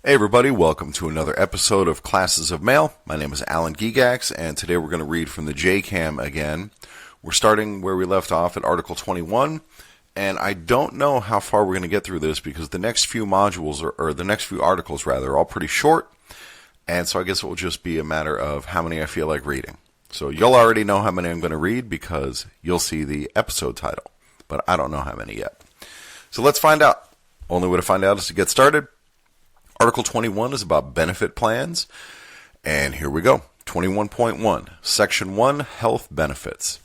Hey everybody, welcome to another episode of Classes of Mail. My name is Alan Gigax, and today we're going to read from the JCAM again. We're starting where we left off at Article 21, and I don't know how far we're going to get through this because the next few modules, or the next few articles rather, are all pretty short, and so I guess it will just be a matter of how many I feel like reading. So you'll already know how many I'm going to read because you'll see the episode title, but I don't know how many yet. So let's find out. Only way to find out is to get started. Article 21 is about benefit plans, and here we go. 21.1, Section 1, Health Benefits.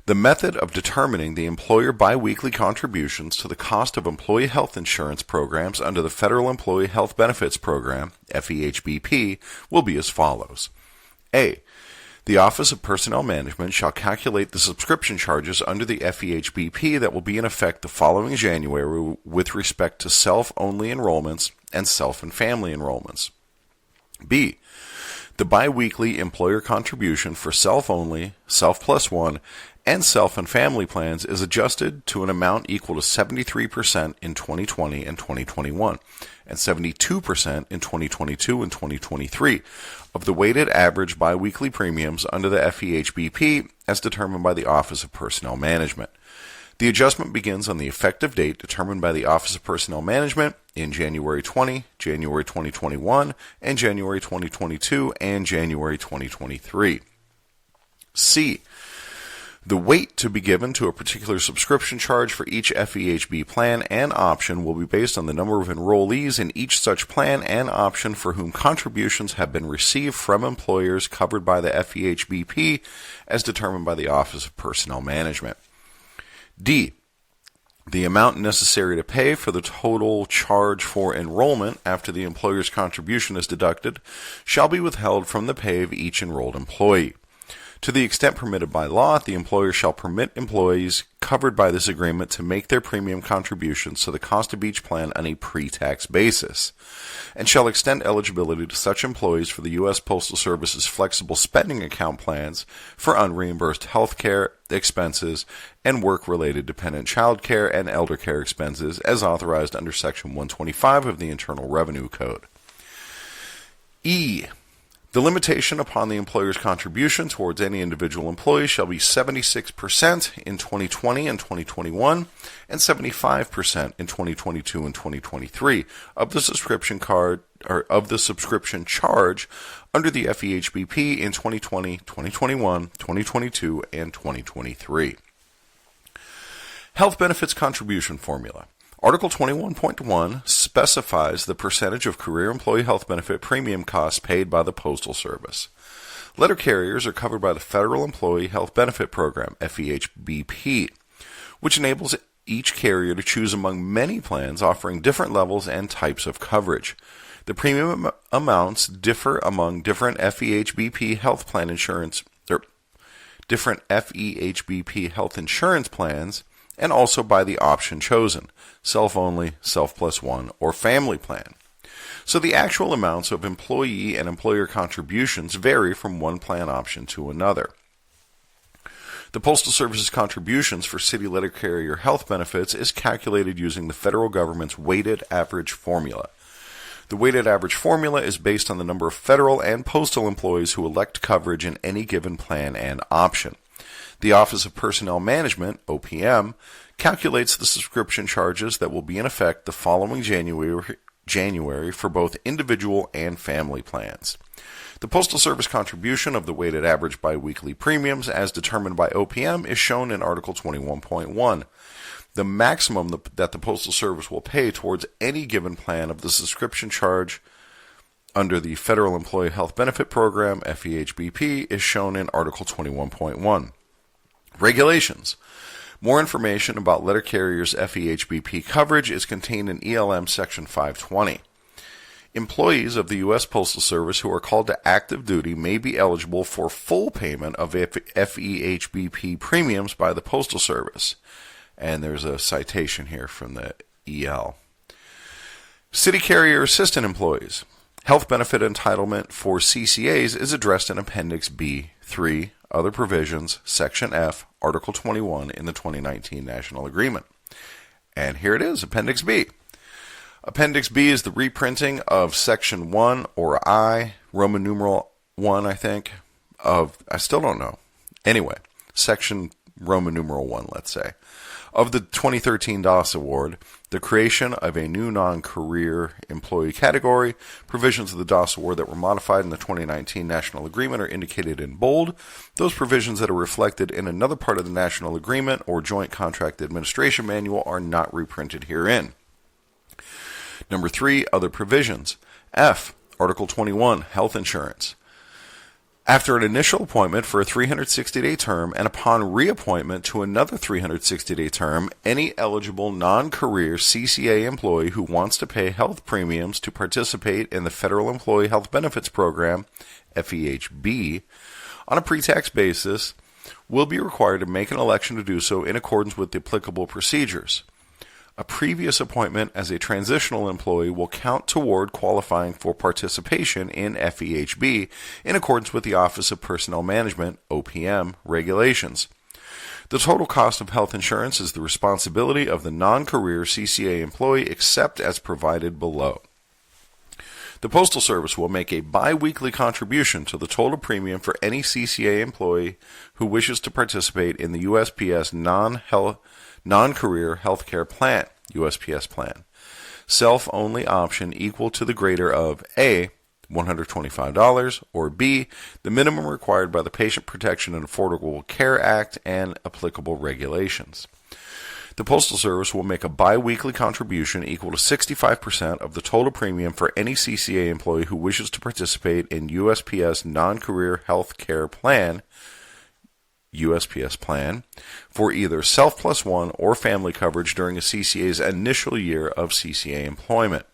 The method of determining the employer biweekly contributions to the cost of employee health insurance programs under the Federal Employee Health Benefits Program, FEHBP, will be as follows. A. The Office of Personnel Management shall calculate the subscription charges under the FEHBP that will be in effect the following January with respect to self-only enrollments and self and family enrollments. B. The biweekly employer contribution for self-only, self-plus-one, and self and family plans is adjusted to an amount equal to 73% in 2020 and 2021, and 72% in 2022 and 2023 of the weighted average biweekly premiums under the FEHBP as determined by the Office of Personnel Management. The adjustment begins on the effective date determined by the Office of Personnel Management in January 20, January 2021, and January 2022, and January 2023. C. The weight to be given to a particular subscription charge for each FEHB plan and option will be based on the number of enrollees in each such plan and option for whom contributions have been received from employers covered by the FEHBP as determined by the Office of Personnel Management. D. The amount necessary to pay for the total charge for enrollment after the employer's contribution is deducted shall be withheld from the pay of each enrolled employee. To the extent permitted by law, the employer shall permit employees covered by this agreement to make their premium contributions to the cost of each plan on a pre-tax basis, and shall extend eligibility to such employees for the U.S. Postal Service's flexible spending account plans for unreimbursed health care expenses and work-related dependent child care and elder care expenses as authorized under Section 125 of the Internal Revenue Code. E. The limitation upon the employer's contribution towards any individual employee shall be 76% in 2020 and 2021 and 75% in 2022 and 2023 of the subscription charge under the FEHBP in 2020, 2021, 2022, and 2023. Health Benefits Contribution Formula. Article 21.1 specifies the percentage of career employee health benefit premium costs paid by the Postal Service. Letter carriers are covered by the Federal Employee Health Benefit Program, FEHBP, which enables each carrier to choose among many plans offering different levels and types of coverage. The premium amounts differ among different FEHBP health plan insurance, or different FEHBP health insurance plans, and also by the option chosen, self-only, self-plus-one, or family plan. So the actual amounts of employee and employer contributions vary from one plan option to another. The Postal Service's contributions for city letter carrier health benefits is calculated using the federal government's weighted average formula. The weighted average formula is based on the number of federal and postal employees who elect coverage in any given plan and option. The Office of Personnel Management, OPM, calculates the subscription charges that will be in effect the following January for both individual and family plans. The Postal Service contribution of the weighted average biweekly premiums as determined by OPM is shown in Article 21.1. The maximum that the Postal Service will pay towards any given plan of the subscription charge under the Federal Employee Health Benefit Program, FEHBP, is shown in Article 21.1. Regulations. More information about letter carriers' FEHBP coverage is contained in ELM Section 520. Employees of the U.S. Postal Service who are called to active duty may be eligible for full payment of FEHBP premiums by the Postal Service. And there's a citation here from the EL. City carrier assistant employees. Health benefit entitlement for CCAs is addressed in Appendix B3, Other Provisions, Section F, Article 21 in the 2019 National Agreement. And here it is, Appendix B. Appendix B is the reprinting of Section 1 or I, Roman numeral 1, I think, I still don't know. Anyway, Section Roman numeral 1, let's say, of the 2013 DOS Award, the creation of a new non-career employee category. Provisions of the DOS Award that were modified in the 2019 National Agreement are indicated in bold. Those provisions that are reflected in another part of the National Agreement or Joint Contract Administration Manual are not reprinted herein. Number 3, other provisions. F, Article 21, health insurance. After an initial appointment for a 360-day term and upon reappointment to another 360-day term, any eligible non-career CCA employee who wants to pay health premiums to participate in the Federal Employee Health Benefits Program, FEHB, on a pre-tax basis will be required to make an election to do so in accordance with the applicable procedures. A previous appointment as a transitional employee will count toward qualifying for participation in FEHB in accordance with the Office of Personnel Management, OPM, regulations. The total cost of health insurance is the responsibility of the non-career CCA employee except as provided below. The Postal Service will make a bi-weekly contribution to the total premium for any CCA employee who wishes to participate in the USPS non-career health care plan, USPS plan. Self-only option equal to the greater of A, $125, or B, the minimum required by the Patient Protection and Affordable Care Act and applicable regulations. The Postal Service will make a bi-weekly contribution equal to 65% of the total premium for any CCA employee who wishes to participate in USPS non-career health care plan, USPS plan, for either self-plus-one or family coverage during a CCA's initial year of CCA employment.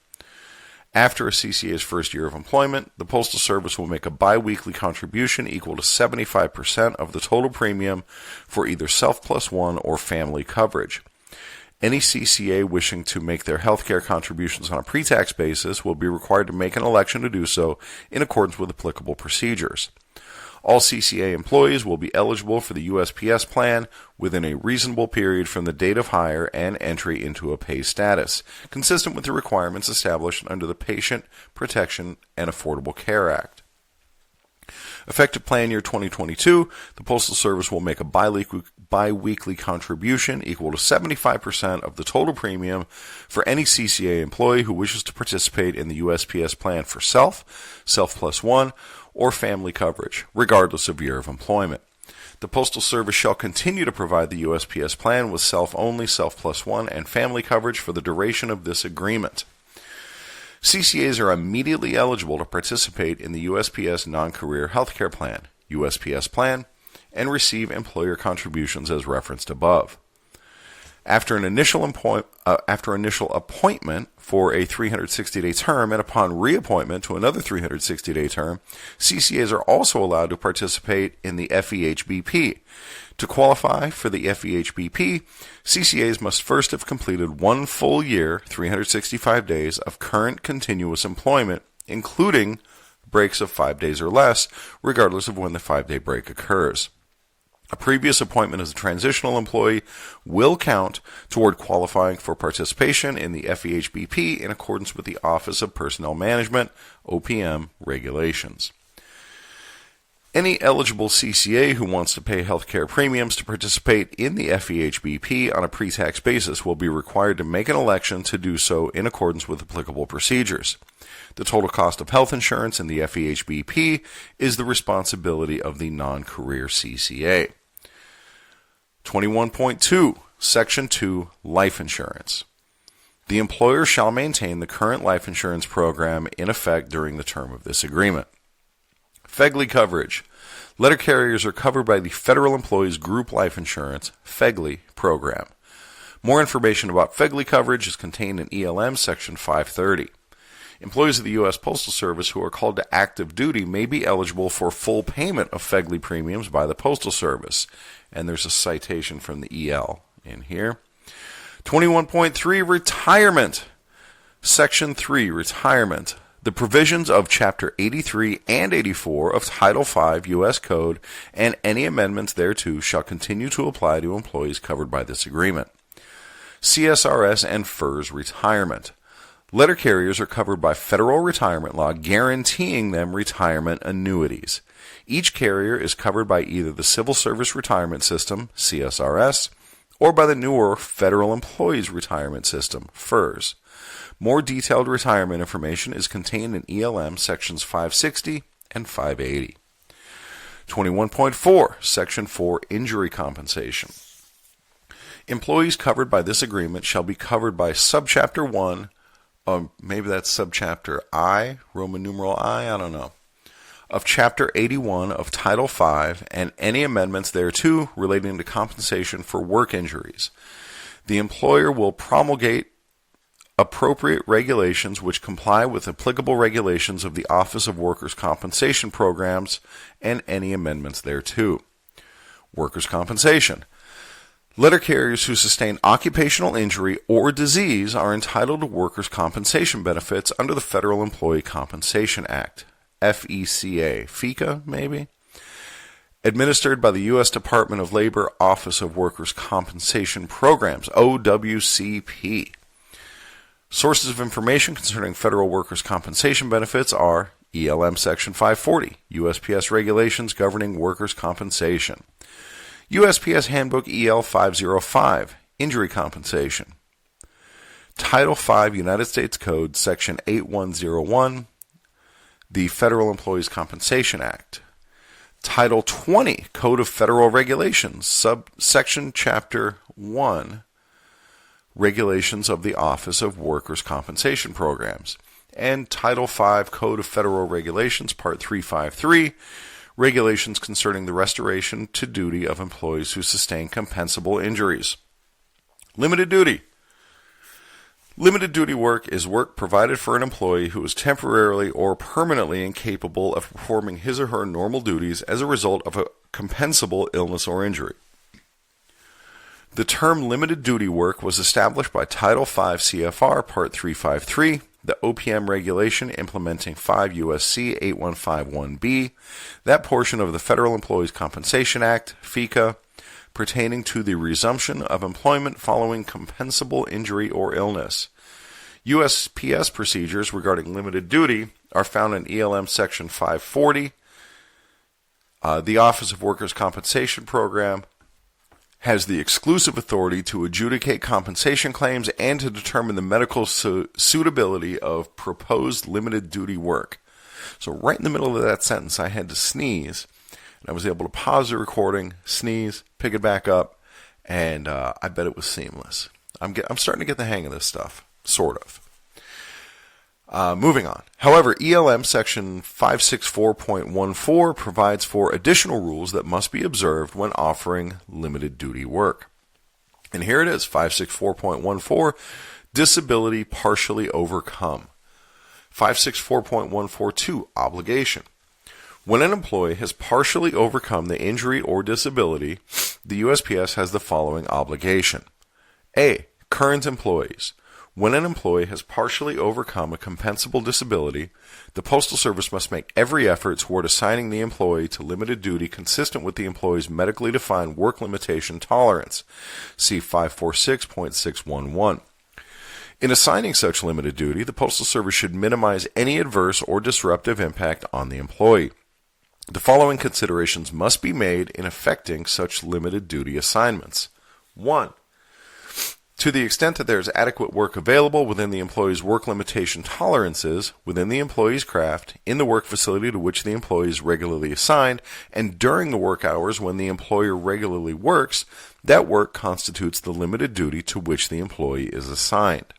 After a CCA's first year of employment, the Postal Service will make a bi-weekly contribution equal to 75% of the total premium for either self-plus-one or family coverage. Any CCA wishing to make their health care contributions on a pre-tax basis will be required to make an election to do so in accordance with applicable procedures. All CCA employees will be eligible for the USPS plan within a reasonable period from the date of hire and entry into a pay status, consistent with the requirements established under the Patient Protection and Affordable Care Act. Effective plan year 2022, the Postal Service will make a bi-weekly contribution equal to 75% of the total premium for any CCA employee who wishes to participate in the USPS plan for self-plus-one, or family coverage, regardless of year of employment. The Postal Service shall continue to provide the USPS plan with self-only, self-plus-one, and family coverage for the duration of this agreement. CCAs are immediately eligible to participate in the USPS non-career healthcare plan, USPS plan, and receive employer contributions as referenced above. After initial appointment for a 360-day term and upon reappointment to another 360-day term, CCAs are also allowed to participate in the FEHBP. To qualify for the FEHBP, CCAs must first have completed 1 full year, 365 days, of current continuous employment, including breaks of 5 days or less, regardless of when the 5-day break occurs. A previous appointment as a transitional employee will count toward qualifying for participation in the FEHBP in accordance with the Office of Personnel Management, OPM, regulations. Any eligible CCA who wants to pay health care premiums to participate in the FEHBP on a pre-tax basis will be required to make an election to do so in accordance with applicable procedures. The total cost of health insurance in the FEHBP is the responsibility of the non-career CCA. 21.2, Section 2, Life Insurance. The employer shall maintain the current life insurance program in effect during the term of this agreement. FEGLI coverage. Letter carriers are covered by the Federal Employees Group Life Insurance, FEGLI, program. More information about FEGLI coverage is contained in ELM Section 530. Employees of the U.S. Postal Service who are called to active duty may be eligible for full payment of FEGLI premiums by the Postal Service. And there's a citation from the EL in here. 21.3, Retirement. Section 3, Retirement. The provisions of Chapter 83 and 84 of Title V U.S. Code and any amendments thereto shall continue to apply to employees covered by this agreement. CSRS and FERS Retirement. Letter carriers are covered by federal retirement law, guaranteeing them retirement annuities. Each carrier is covered by either the Civil Service Retirement System, CSRS, or by the newer Federal Employees Retirement System, FERS. More detailed retirement information is contained in ELM Sections 560 and 580. 21.4, Section 4, Injury Compensation. Employees covered by this agreement shall be covered by Subchapter 1, maybe that's Subchapter I, Roman numeral I don't know, of Chapter 81 of Title V and any amendments thereto relating to compensation for work injuries. The employer will promulgate appropriate regulations which comply with applicable regulations of the Office of Workers' Compensation Programs and any amendments thereto. Workers' compensation. Letter carriers who sustain occupational injury or disease are entitled to workers' compensation benefits under the Federal Employee Compensation Act, FECA, maybe? Administered by the U.S. Department of Labor Office of Workers' Compensation Programs, OWCP. Sources of information concerning federal workers' compensation benefits are ELM Section 540, USPS Regulations Governing Workers' Compensation, USPS Handbook EL 505, Injury Compensation, Title V United States Code Section 8101, the Federal Employees Compensation Act, Title 20 Code of Federal Regulations, Subsection Chapter 1, Regulations of the Office of Workers' Compensation Programs, and Title V Code of Federal Regulations, Part 353, Regulations concerning the restoration to duty of employees who sustain compensable injuries. Limited duty. Limited duty work is work provided for an employee who is temporarily or permanently incapable of performing his or her normal duties as a result of a compensable illness or injury. The term limited duty work was established by Title V CFR Part 353, the OPM regulation implementing 5 U.S.C. 8151B, that portion of the Federal Employees Compensation Act, FECA, pertaining to the resumption of employment following compensable injury or illness. USPS procedures regarding limited duty are found in ELM Section 540. The Office of Workers' Compensation Program has the exclusive authority to adjudicate compensation claims and to determine the medical suitability of proposed limited duty work. So right in the middle of that sentence, I had to sneeze, and I was able to pause the recording, sneeze, pick it back up, and I bet it was seamless. I'm starting to get the hang of this stuff, sort of. Moving on. However, ELM Section 564.14 provides for additional rules that must be observed when offering limited duty work. And here it is, 564.14, disability partially overcome. 564.142, obligation. When an employee has partially overcome the injury or disability, the USPS has the following obligation. A. Current employees. When an employee has partially overcome a compensable disability, the Postal Service must make every effort toward assigning the employee to limited duty consistent with the employee's medically defined work limitation tolerance. See 546.611. In assigning such limited duty, the Postal Service should minimize any adverse or disruptive impact on the employee. The following considerations must be made in effecting such limited duty assignments. 1. To the extent that there is adequate work available within the employee's work limitation tolerances, within the employee's craft, in the work facility to which the employee is regularly assigned, and during the work hours when the employer regularly works, that work constitutes the limited duty to which the employee is assigned.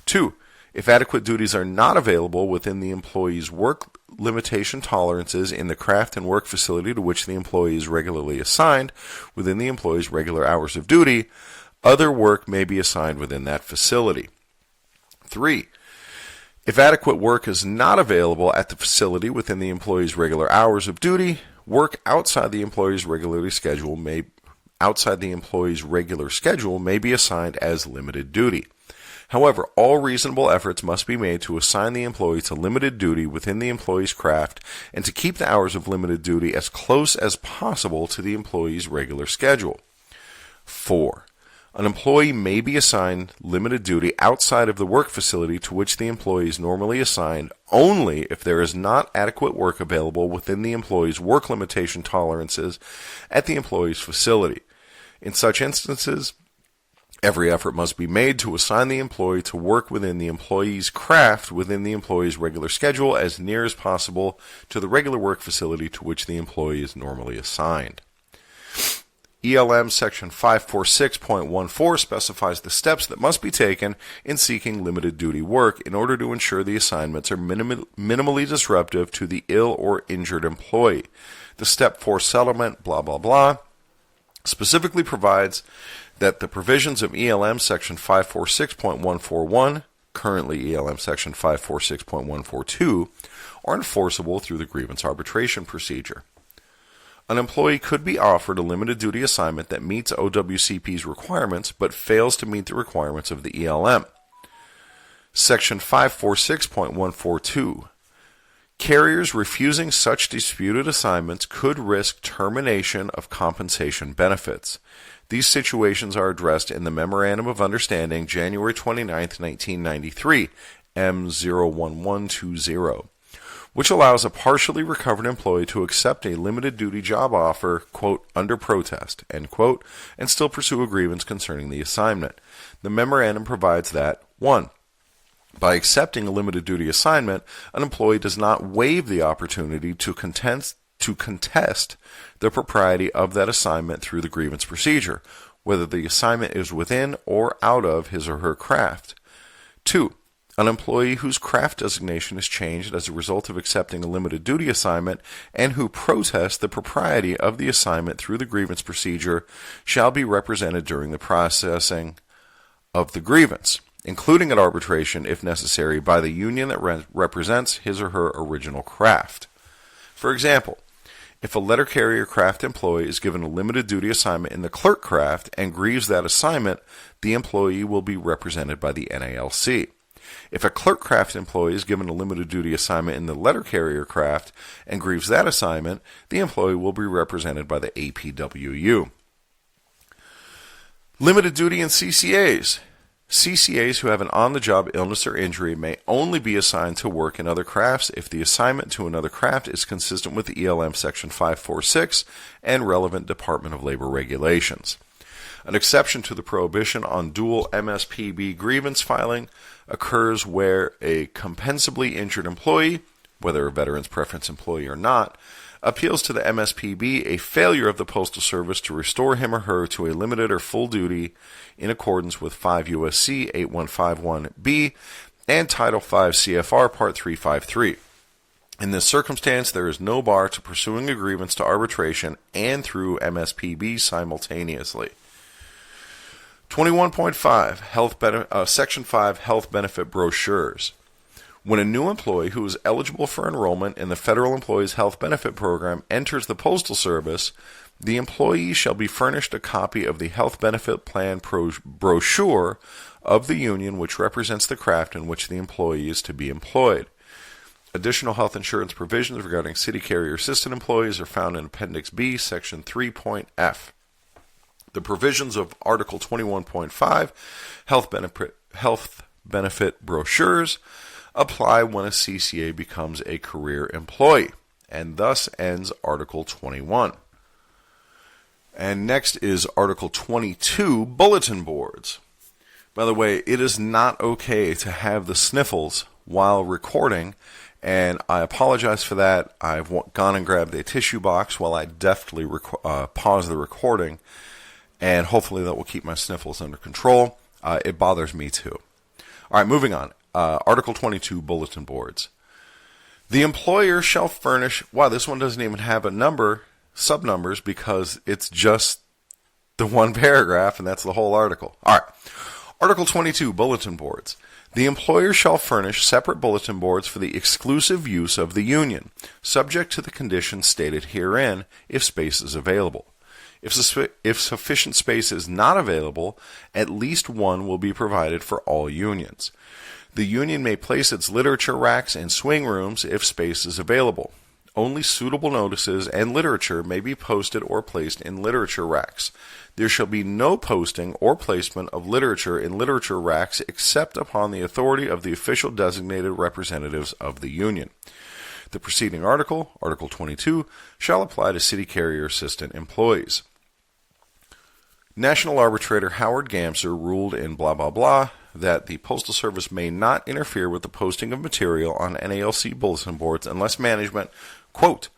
2. If adequate duties are not available within the employee's work limitation tolerances in the craft and work facility to which the employee is regularly assigned, within the employee's regular hours of duty, other work may be assigned within that facility. 3. If adequate work is not available at the facility within the employee's regular hours of duty, work outside the employee's regular schedule may be assigned as limited duty. However, all reasonable efforts must be made to assign the employee to limited duty within the employee's craft and to keep the hours of limited duty as close as possible to the employee's regular schedule. 4. An employee may be assigned limited duty outside of the work facility to which the employee is normally assigned only if there is not adequate work available within the employee's work limitation tolerances at the employee's facility. In such instances, every effort must be made to assign the employee to work within the employee's craft within the employee's regular schedule as near as possible to the regular work facility to which the employee is normally assigned. ELM Section 546.14 specifies the steps that must be taken in seeking limited duty work in order to ensure the assignments are minimally disruptive to the ill or injured employee. The Step 4 settlement, blah, blah, blah, specifically provides that the provisions of ELM Section 546.141, currently ELM Section 546.142, are enforceable through the grievance arbitration procedure. An employee could be offered a limited duty assignment that meets OWCP's requirements but fails to meet the requirements of the ELM. Section 546.142. Carriers refusing such disputed assignments could risk termination of compensation benefits. These situations are addressed in the Memorandum of Understanding, January 29, 1993, M01120. Which allows a partially recovered employee to accept a limited duty job offer, quote, under protest, end quote, and still pursue a grievance concerning the assignment. The memorandum provides that, 1. By accepting a limited duty assignment, an employee does not waive the opportunity to contest the propriety of that assignment through the grievance procedure, whether the assignment is within or out of his or her craft. 2. An employee whose craft designation is changed as a result of accepting a limited duty assignment and who protests the propriety of the assignment through the grievance procedure shall be represented during the processing of the grievance, including at arbitration if necessary by the union that represents his or her original craft. For example, if a letter carrier craft employee is given a limited duty assignment in the clerk craft and grieves that assignment, the employee will be represented by the NALC. If a clerk craft employee is given a limited duty assignment in the letter carrier craft and grieves that assignment, the employee will be represented by the APWU. Limited duty and CCAs. CCAs who have an on-the-job illness or injury may only be assigned to work in other crafts if the assignment to another craft is consistent with the ELM Section 546 and relevant Department of Labor regulations. An exception to the prohibition on dual MSPB grievance filing occurs where a compensably injured employee, whether a veteran's preference employee or not, appeals to the MSPB a failure of the Postal Service to restore him or her to a limited or full duty in accordance with 5 U.S.C. 8151B and Title 5 CFR Part 353. In this circumstance, there is no bar to pursuing a grievance to arbitration and through MSPB simultaneously. 21.5 Section 5 Health Benefit Brochures. When a new employee who is eligible for enrollment in the Federal Employees Health Benefit Program enters the Postal Service, the employee shall be furnished a copy of the Health Benefit Plan brochure of the union which represents the craft in which the employee is to be employed. Additional health insurance provisions regarding city carrier assistant employees are found in Appendix B, Section 3.F. The provisions of Article 21.5, Health Benefit Brochures, apply when a CCA becomes a career employee, and thus ends Article 21. And next is Article 22, Bulletin Boards. By the way, it is not okay to have the sniffles while recording, and I apologize for that. I've gone and grabbed a tissue box while I deftly pause the recording, and hopefully that will keep my sniffles under control. It bothers me too. All right, moving on. Article 22, Bulletin Boards. The employer shall furnish... Wow, this one doesn't even have a number, sub-numbers, because it's just the one paragraph, and that's the whole article. All right. Article 22, Bulletin Boards. The employer shall furnish separate bulletin boards for the exclusive use of the union, subject to the conditions stated herein, if space is available. If sufficient space is not available, at least one will be provided for all unions. The union may place its literature racks in swing rooms if space is available. Only suitable notices and literature may be posted or placed in literature racks. There shall be no posting or placement of literature in literature racks except upon the authority of the official designated representatives of the union. The preceding article, Article 22, shall apply to city carrier assistant employees. National Arbitrator Howard Gamser ruled in blah blah blah that the Postal Service may not interfere with the posting of material on NALC bulletin boards unless management, quote,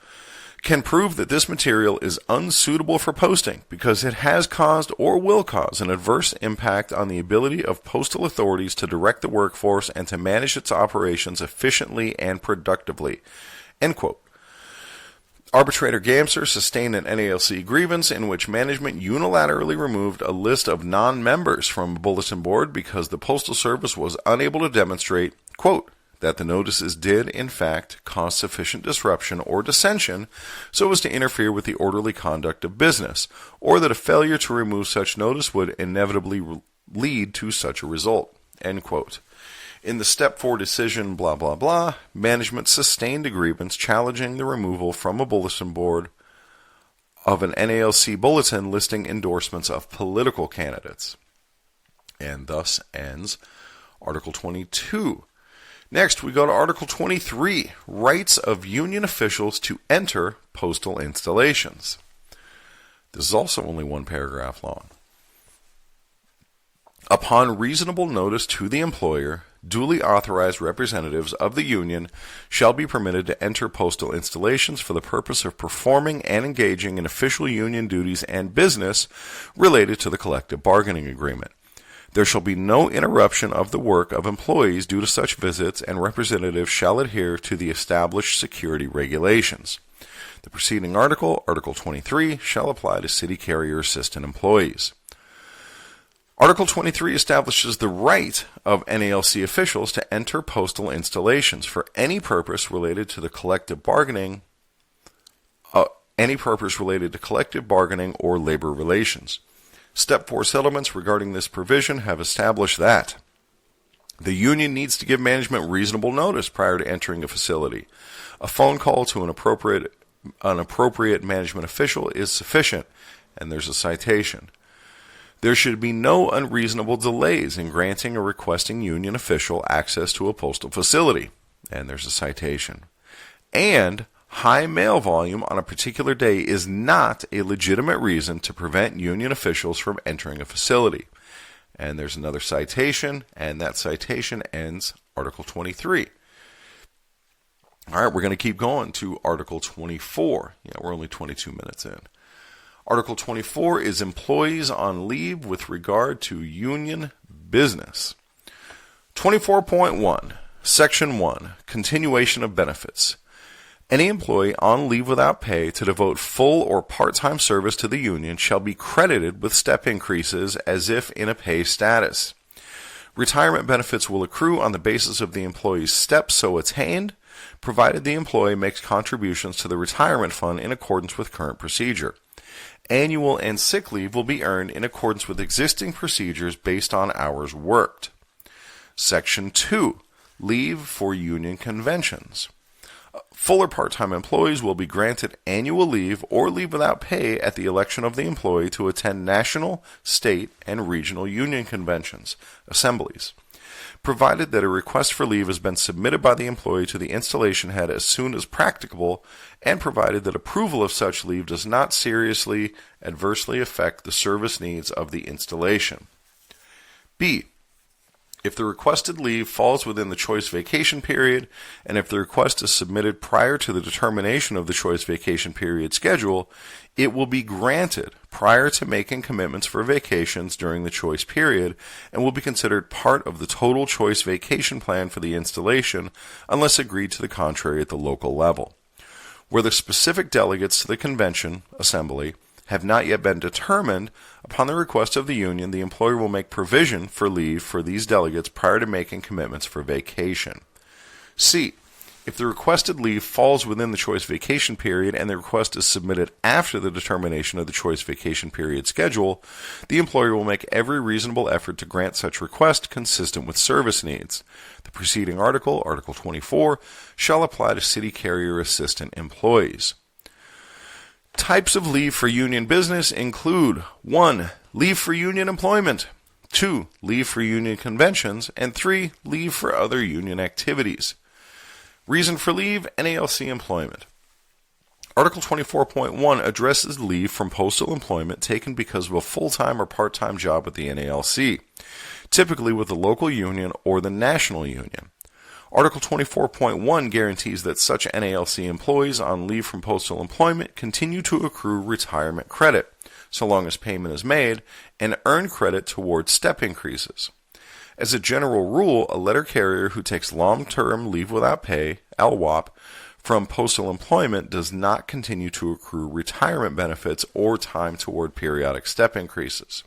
can prove that this material is unsuitable for posting because it has caused or will cause an adverse impact on the ability of postal authorities to direct the workforce and to manage its operations efficiently and productively, end quote. Arbitrator Gamser sustained an NALC grievance in which management unilaterally removed a list of non-members from a bulletin board because the Postal Service was unable to demonstrate, quote, that the notices did, in fact, cause sufficient disruption or dissension so as to interfere with the orderly conduct of business, or that a failure to remove such notice would inevitably lead to such a result, end quote. In the Step 4 decision, blah, blah, blah, management sustained a grievance challenging the removal from a bulletin board of an NALC bulletin listing endorsements of political candidates. And thus ends Article 22. Next, we go to Article 23, Rights of Union Officials to Enter Postal Installations. This is also only one paragraph long. Upon reasonable notice to the employer, duly authorized representatives of the union shall be permitted to enter postal installations for the purpose of performing and engaging in official union duties and business related to the collective bargaining agreement. There shall be no interruption of the work of employees due to such visits, and representatives shall adhere to the established security regulations. The preceding article, Article 23, shall apply to city carrier assistant employees. Article 23 establishes the right of NALC officials to enter postal installations for any purpose related to the collective bargaining, or labor relations. Step 4 settlements regarding this provision have established that the union needs to give management reasonable notice prior to entering a facility. A phone call to an appropriate management official is sufficient, and there's a citation. There should be no unreasonable delays in granting or requesting union official access to a postal facility, and there's a citation. And high mail volume on a particular day is not a legitimate reason to prevent union officials from entering a facility. And there's another citation, and that citation ends Article 23. All right, we're going to keep going to Article 24. Yeah, we're only 22 minutes in. Article 24 is employees on leave with regard to union business. 24.1, Section 1, Continuation of Benefits. Any employee on leave without pay to devote full or part-time service to the union shall be credited with step increases as if in a pay status. Retirement benefits will accrue on the basis of the employee's steps so attained, provided the employee makes contributions to the retirement fund in accordance with current procedure. Annual and sick leave will be earned in accordance with existing procedures based on hours worked. Section 2, Leave for Union Conventions. Full or part-time employees will be granted annual leave or leave without pay at the election of the employee to attend national, state, and regional union conventions, assemblies, provided that a request for leave has been submitted by the employee to the installation head as soon as practicable, and provided that approval of such leave does not seriously adversely affect the service needs of the installation. B. If the requested leave falls within the choice vacation period, and if the request is submitted prior to the determination of the choice vacation period schedule, it will be granted prior to making commitments for vacations during the choice period, and will be considered part of the total choice vacation plan for the installation unless agreed to the contrary at the local level. Where the specific delegates to the convention, assembly, have not yet been determined, upon the request of the union, the employer will make provision for leave for these delegates prior to making commitments for vacation. C. If the requested leave falls within the choice vacation period and the request is submitted after the determination of the choice vacation period schedule, the employer will make every reasonable effort to grant such request consistent with service needs. The preceding article, Article 24, shall apply to city carrier assistant employees. Types of leave for union business include 1. Leave for union employment, 2. Leave for union conventions, and 3. Leave for other union activities. Reason for leave, NALC employment. Article 24.1 addresses leave from postal employment taken because of a full-time or part-time job with the NALC, typically with the local union or the national union. Article 24.1 guarantees that such NALC employees on leave from postal employment continue to accrue retirement credit, so long as payment is made, and earn credit towards step increases. As a general rule, a letter carrier who takes long-term leave without pay, LWOP, from postal employment does not continue to accrue retirement benefits or time toward periodic step increases.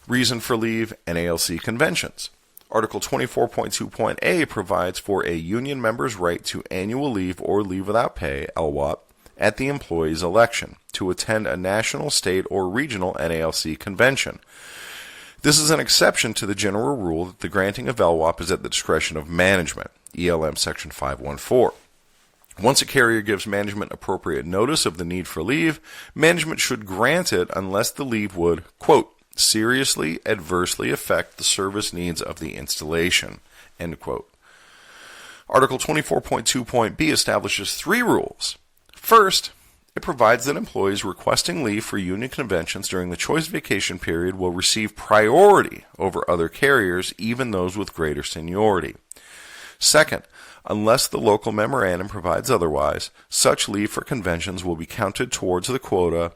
Reason for leave, NALC conventions. Article 24.2.a provides for a union member's right to annual leave or leave without pay, LWOP, at the employee's election to attend a national, state, or regional NALC convention. This is an exception to the general rule that the granting of LWOP is at the discretion of management, ELM Section 514. Once a carrier gives management appropriate notice of the need for leave, management should grant it unless the leave would, quote, seriously adversely affect the service needs of the installation, end quote. Article 24.2.b establishes 3 rules. First, it provides that employees requesting leave for union conventions during the choice vacation period will receive priority over other carriers, even those with greater seniority. Second, unless the local memorandum provides otherwise, such leave for conventions will be counted towards the quota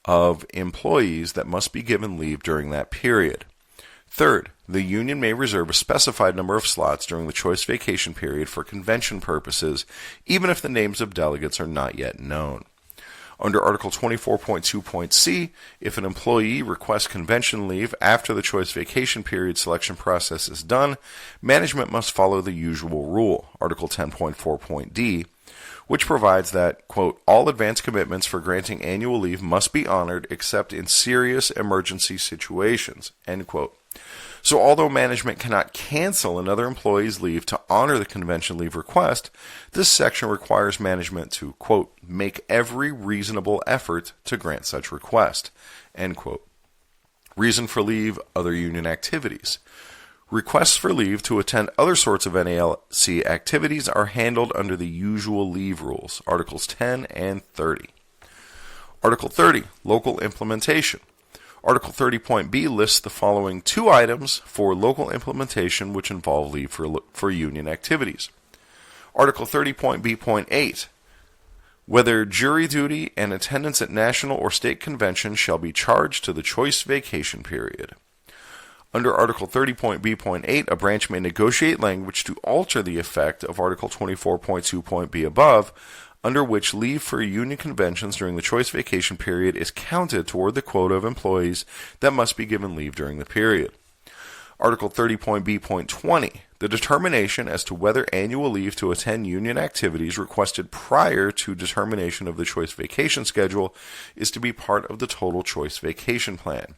of employees that must be given leave during that period. Third, the union may reserve a specified number of slots during the choice vacation period for convention purposes, even if the names of delegates are not yet known. Under Article 24.2.c, if an employee requests convention leave after the choice vacation period selection process is done, management must follow the usual rule, Article 10.4.d, which provides that, quote, all advance commitments for granting annual leave must be honored except in serious emergency situations, end quote. So although management cannot cancel another employee's leave to honor the convention leave request, this section requires management to, quote, make every reasonable effort to grant such request, end quote. Reason for leave, other union activities. Requests for leave to attend other sorts of NALC activities are handled under the usual leave rules, Articles 10 and 30. Article 30, local implementation. Article 30.b lists the following 2 items for local implementation which involve leave for union activities. Article 30.b.8, whether jury duty and attendance at national or state conventions shall be charged to the choice vacation period. Under Article 30.b.8, a branch may negotiate language to alter the effect of Article 24.2.b above, under which leave for union conventions during the choice vacation period is counted toward the quota of employees that must be given leave during the period. Article 30.b.20, the determination as to whether annual leave to attend union activities requested prior to determination of the choice vacation schedule is to be part of the total choice vacation plan.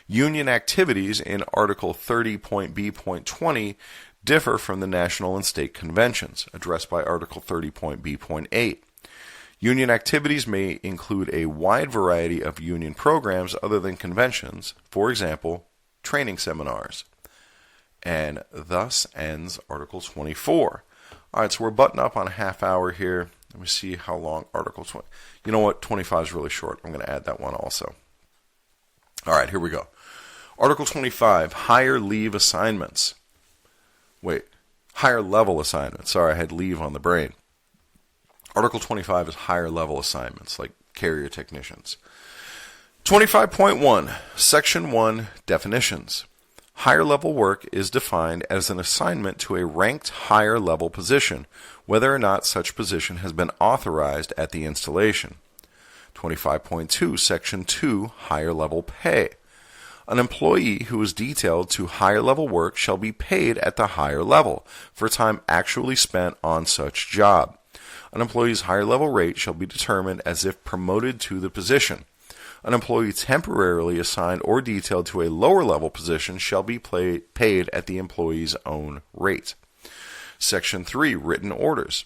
Union activities in Article 30.b.20 differ from the national and state conventions, addressed by Article 30.b.8. Union activities may include a wide variety of union programs other than conventions, for example, training seminars. And thus ends Article 24. All right, so we're butting up on a half hour here. Let me see how long Article 20. You know what? 25 is really short. I'm going to add that one also. All right, here we go. Article 25, higher leave assignments. Higher level assignments. Sorry, I had leave on the brain. Article 25 is higher level assignments, like carrier technicians. 25.1, Section 1, definitions. Higher level work is defined as an assignment to a ranked higher level position, whether or not such position has been authorized at the installation. 25.2, Section 2, higher level pay. An employee who is detailed to higher level work shall be paid at the higher level for time actually spent on such job. An employee's higher level rate shall be determined as if promoted to the position. An employee temporarily assigned or detailed to a lower level position shall be paid at the employee's own rate. Section 3. Written orders.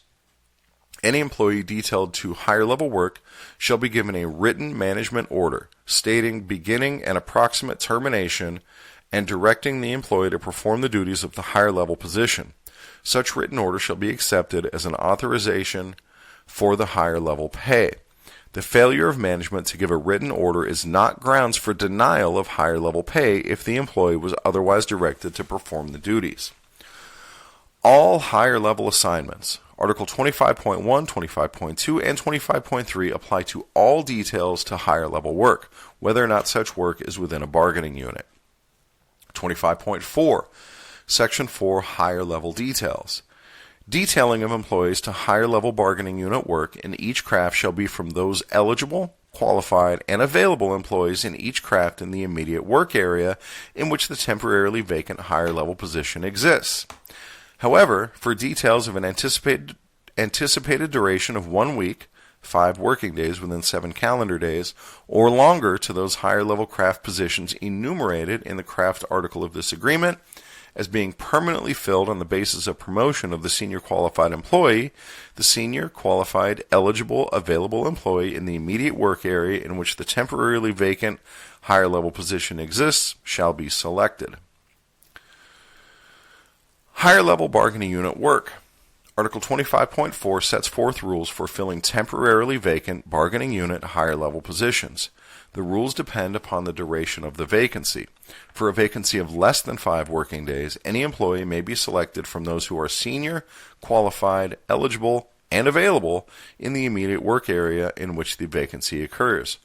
Any employee detailed to higher level work shall be given a written management order stating beginning and approximate termination and directing the employee to perform the duties of the higher level position. Such written order shall be accepted as an authorization for the higher level pay. The failure of management to give a written order is not grounds for denial of higher level pay if the employee was otherwise directed to perform the duties. All higher level assignments, Article 25.1, 25.2, and 25.3 apply to all details to higher level work, whether or not such work is within a bargaining unit. 25.4, Section 4, Higher level details. Detailing of employees to higher level bargaining unit work in each craft shall be from those eligible, qualified, and available employees in each craft in the immediate work area in which the temporarily vacant higher level position exists. However, for details of an anticipated duration of 1 week, 5 working days within 7 calendar days, or longer to those higher level craft positions enumerated in the craft article of this agreement, as being permanently filled on the basis of promotion of the senior qualified employee, the senior qualified eligible available employee in the immediate work area in which the temporarily vacant higher level position exists shall be selected. Higher level bargaining unit work. Article 25.4 sets forth rules for filling temporarily vacant bargaining unit higher level positions. The rules depend upon the duration of the vacancy. For a vacancy of less than 5 working days, any employee may be selected from those who are senior, qualified, eligible, and available in the immediate work area in which the vacancy occurs.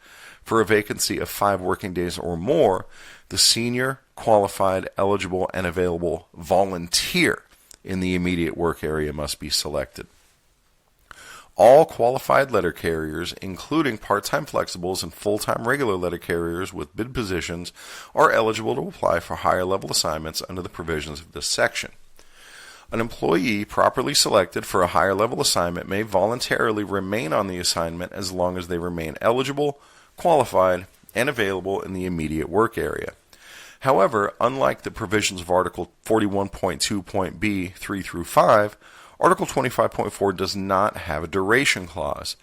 For a vacancy of 5 working days or more, the senior, qualified, eligible, and available volunteer in the immediate work area must be selected. All qualified letter carriers, including part-time flexibles and full-time regular letter carriers with bid positions, are eligible to apply for higher level assignments under the provisions of this section. An employee properly selected for a higher level assignment may voluntarily remain on the assignment as long as they remain eligible, qualified, and available in the immediate work area. However, unlike the provisions of Article 41.2.b 3 through 5, Article 25.4 does not have a duration clause.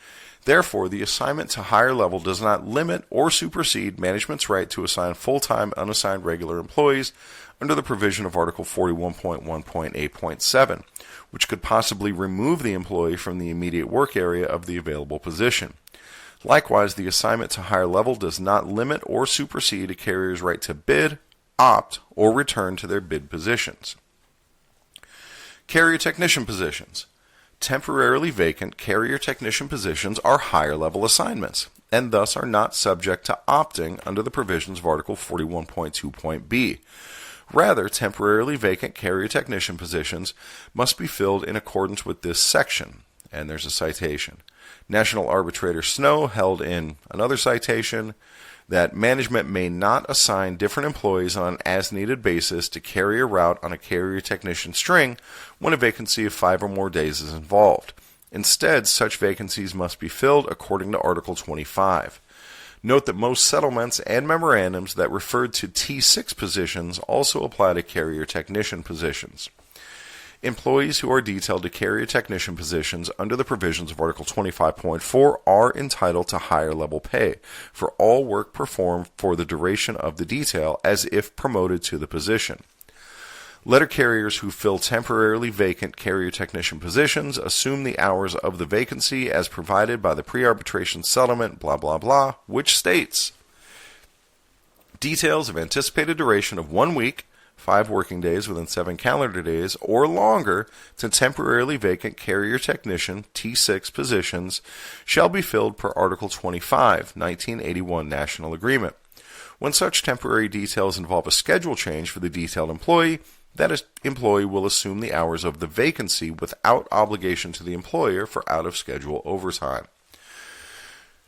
Therefore, the assignment to higher level does not limit or supersede management's right to assign full-time unassigned regular employees under the provision of Article 41.1.8.7, which could possibly remove the employee from the immediate work area of the available position. Likewise, the assignment to higher level does not limit or supersede a carrier's right to bid, opt, or return to their bid positions. Carrier technician positions. Temporarily vacant carrier technician positions are higher level assignments, and thus are not subject to opting under the provisions of Article 41.2.b. Rather, temporarily vacant carrier technician positions must be filled in accordance with this section, and there's a citation. National Arbitrator Snow held in another citation that management may not assign different employees on an as-needed basis to carry a route on a carrier technician string when a vacancy of 5 or more days is involved. Instead, such vacancies must be filled according to Article 25. Note that most settlements and memorandums that referred to T6 positions also apply to carrier technician positions. Employees who are detailed to carrier technician positions under the provisions of Article 25.4 are entitled to higher level pay for all work performed for the duration of the detail as if promoted to the position. Letter carriers who fill temporarily vacant carrier technician positions assume the hours of the vacancy as provided by the pre-arbitration settlement, blah, blah, blah, which states details of anticipated duration of 1 week, 5 working days within 7 calendar days, or longer to temporarily vacant carrier technician T6 positions shall be filled per Article 25, 1981 National Agreement. When such temporary details involve a schedule change for the detailed employee, that employee will assume the hours of the vacancy without obligation to the employer for out-of-schedule overtime.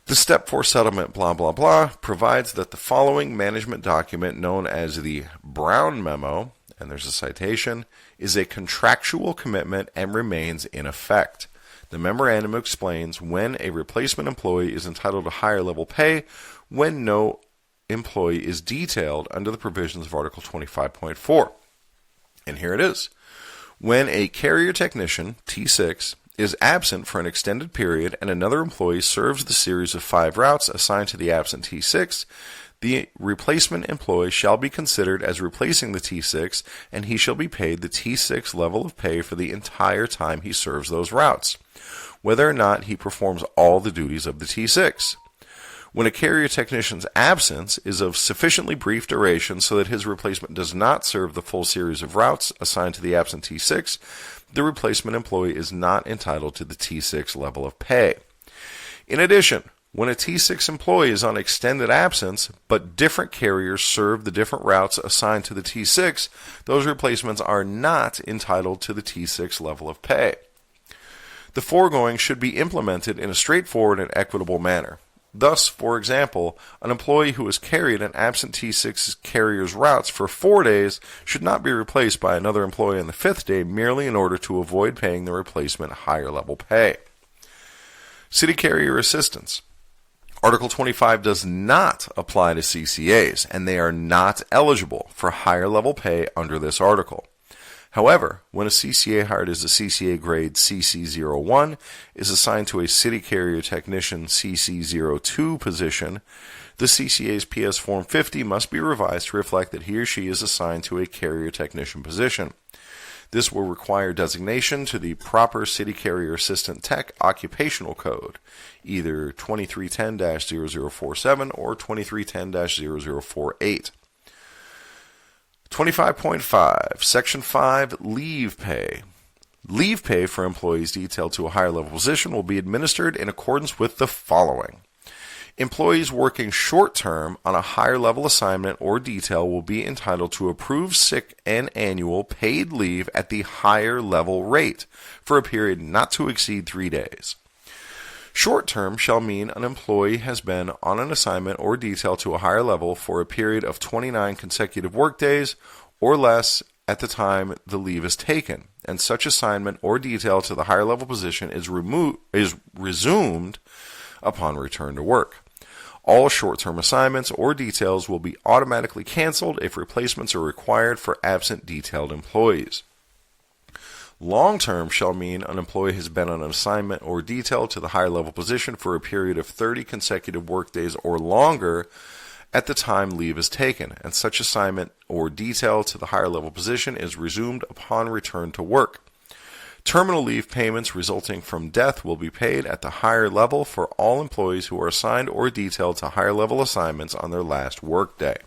The Step 4 settlement, blah, blah, blah, provides that the following management document known as the Brown Memo, and there's a citation, is a contractual commitment and remains in effect. The memorandum explains when a replacement employee is entitled to higher level pay when no employee is detailed under the provisions of Article 25.4. And here it is. When a carrier technician, T6, is absent for an extended period and another employee serves the series of 5 routes assigned to the absent T6, the replacement employee shall be considered as replacing the T6, and he shall be paid the T6 level of pay for the entire time he serves those routes, whether or not he performs all the duties of the T6. When a carrier technician's absence is of sufficiently brief duration so that his replacement does not serve the full series of routes assigned to the absent T6, the replacement employee is not entitled to the T6 level of pay. In addition, when a T6 employee is on extended absence, but different carriers serve the different routes assigned to the T6, those replacements are not entitled to the T6 level of pay. The foregoing should be implemented in a straightforward and equitable manner. Thus, for example, an employee who has carried an absent T6 carrier's routes for 4 days should not be replaced by another employee on the 5th day merely in order to avoid paying the replacement higher level pay. City Carrier Assistance. Article 25 does not apply to CCAs, and they are not eligible for higher level pay under this article. However, when a CCA hired as a CCA grade CC01 is assigned to a city carrier technician CC02 position, the CCA's PS Form 50 must be revised to reflect that he or she is assigned to a carrier technician position. This will require designation to the proper City Carrier Assistant Tech Occupational Code, either 2310-0047 or 2310-0048. 25.5, Section 5, Leave Pay. Leave pay for employees detailed to a higher level position will be administered in accordance with the following. Employees working short-term on a higher level assignment or detail will be entitled to approved sick and annual paid leave at the higher level rate for a period not to exceed 3 days. Short-term shall mean an employee has been on an assignment or detail to a higher level for a period of 29 consecutive workdays or less at the time the leave is taken, and such assignment or detail to the higher level position is resumed upon return to work. All short-term assignments or details will be automatically canceled if replacements are required for absent detailed employees. Long-term shall mean an employee has been on an assignment or detail to the higher level position for a period of 30 consecutive workdays or longer at the time leave is taken, and such assignment or detail to the higher level position is resumed upon return to work. Terminal leave payments resulting from death will be paid at the higher level for all employees who are assigned or detailed to higher level assignments on their last workday.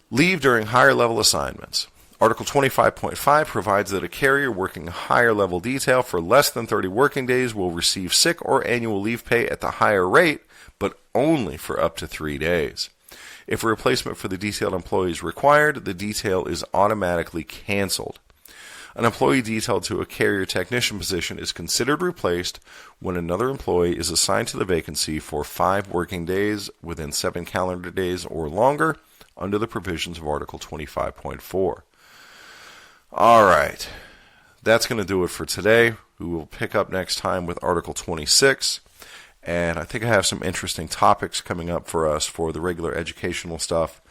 Leave during higher level assignments. Article 25.5 provides that a carrier working higher level detail for less than 30 working days will receive sick or annual leave pay at the higher rate, but only for up to 3 days. If a replacement for the detailed employee is required, the detail is automatically canceled. An employee detailed to a carrier technician position is considered replaced when another employee is assigned to the vacancy for 5 working days within 7 calendar days or longer under the provisions of Article 25.4. All right, that's going to do it for today. We will pick up next time with Article 26, and I think I have some interesting topics coming up for us for the regular educational stuff,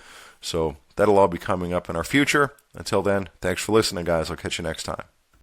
so that'll all be coming up in our future. Until then, thanks for listening, guys. I'll catch you next time.